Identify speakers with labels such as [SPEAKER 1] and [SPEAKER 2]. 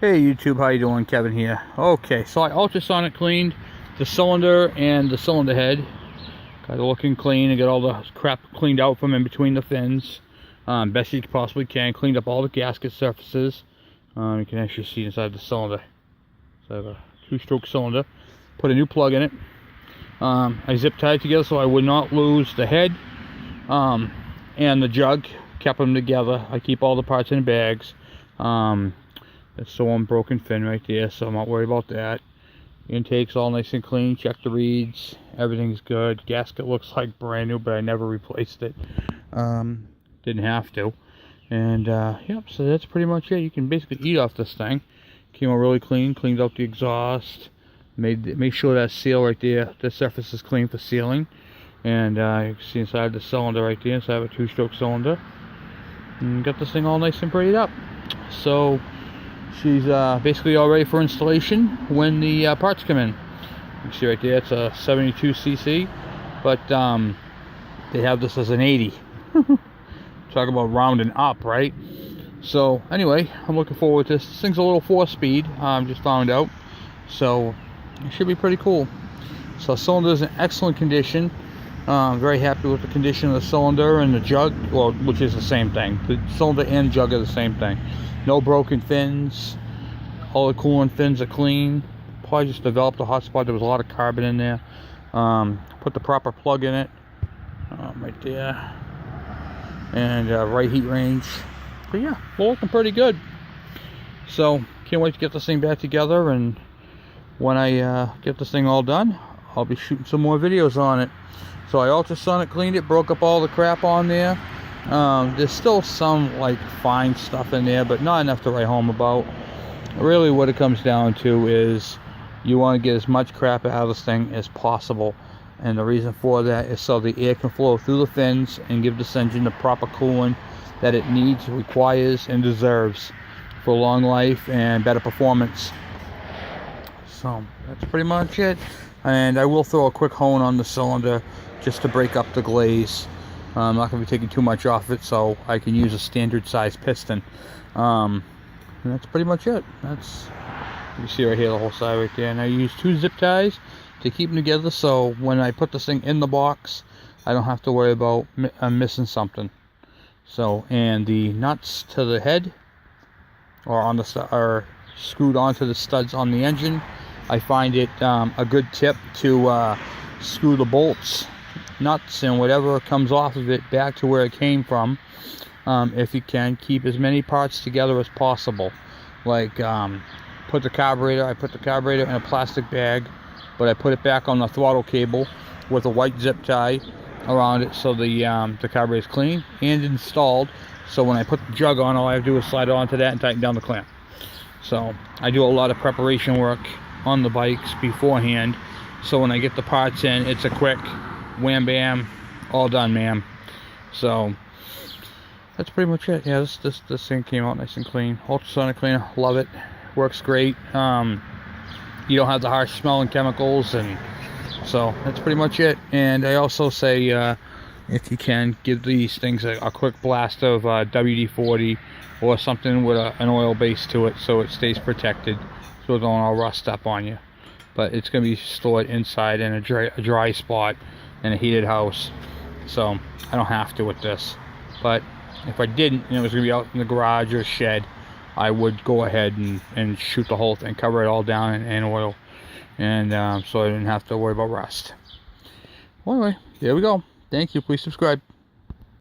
[SPEAKER 1] Hey YouTube, how you doing? Kevin here. Okay, so I ultrasonic cleaned the cylinder and the cylinder head. Got it looking clean and got all the crap cleaned out from in between the fins. Best you possibly can. Cleaned up all the gasket surfaces. You can actually see inside the cylinder. So I have a 2-stroke cylinder. Put a new plug in it. I zip tied it together so I would not lose the head and the jug. Kept them together. I keep all the parts in bags. That's the one broken fin right there, so I'm not worried about that. Intake's all nice and clean. Check the reeds. Everything's good. Gasket looks like brand new, but I never replaced it. Didn't have to. And yep, so that's pretty much it. You can basically eat off this thing. Came out really clean. Cleaned out the exhaust. Made sure that seal right there, the surface is clean for sealing. And you can see inside the cylinder right there, inside of a 2-stroke cylinder. And got this thing all nice and prettied up. So she's basically all ready for installation when the parts come in. You can see right there, it's a 72cc, but they have this as an 80. Talk about rounding up, right? So anyway, I'm looking forward to this. This thing's a little 4-speed, just found out, so it should be pretty cool. So cylinder is in excellent condition. Very happy with the condition of the cylinder and the jug, well, which is the same thing. The cylinder and jug are the same thing. No broken fins. All the coolant fins are clean. Probably just developed a hot spot. There was a lot of carbon in there. Put the proper plug in it, right there, and right heat range. But yeah, we're looking pretty good. So can't wait to get this thing back together. And when I get this thing all done, I'll be shooting some more videos on it. So I ultrasonic cleaned it, broke up all the crap on there. There's still some like fine stuff in there, but not enough to write home about. Really what it comes down to is you want to get as much crap out of this thing as possible, and the reason for that is so the air can flow through the fins and give this engine the proper cooling that it needs, requires, and deserves for long life and better performance. So that's pretty much it. And I will throw a quick hone on the cylinder just to break up the glaze. I'm not going to be taking too much off it, so I can use a standard size piston. And that's pretty much it. That's, you see right here, the whole side right there. And I use 2 zip ties to keep them together, so when I put this thing in the box, I don't have to worry about missing something. So, and the nuts to the head are screwed onto the studs on the engine. I find it a good tip to screw the bolts, nuts, and whatever comes off of it back to where it came from. If you can, keep as many parts together as possible. Like I put the carburetor in a plastic bag, but I put it back on the throttle cable with a white zip tie around it, so the carburetor is clean and installed. So when I put the jug on, all I have to do is slide it onto that and tighten down the clamp. So I do a lot of preparation work on the bikes beforehand, so when I get the parts in, it's a quick wham bam, all done, ma'am. So that's pretty much it. Yeah, this thing came out nice and clean. Ultrasonic cleaner, love it. Works great. You don't have the harsh smelling chemicals, and so that's pretty much it. And I also say, if you can, give these things a quick blast of WD-40 or something with an oil base to it, so it stays protected, so it don't all rust up on you. But it's going to be stored inside in a dry spot in a heated house, so I don't have to with this. But if I didn't, and it was going to be out in the garage or shed, I would go ahead and shoot the whole thing, cover it all down in oil, and so I didn't have to worry about rust. Well, anyway, there we go. Thank you. Please subscribe.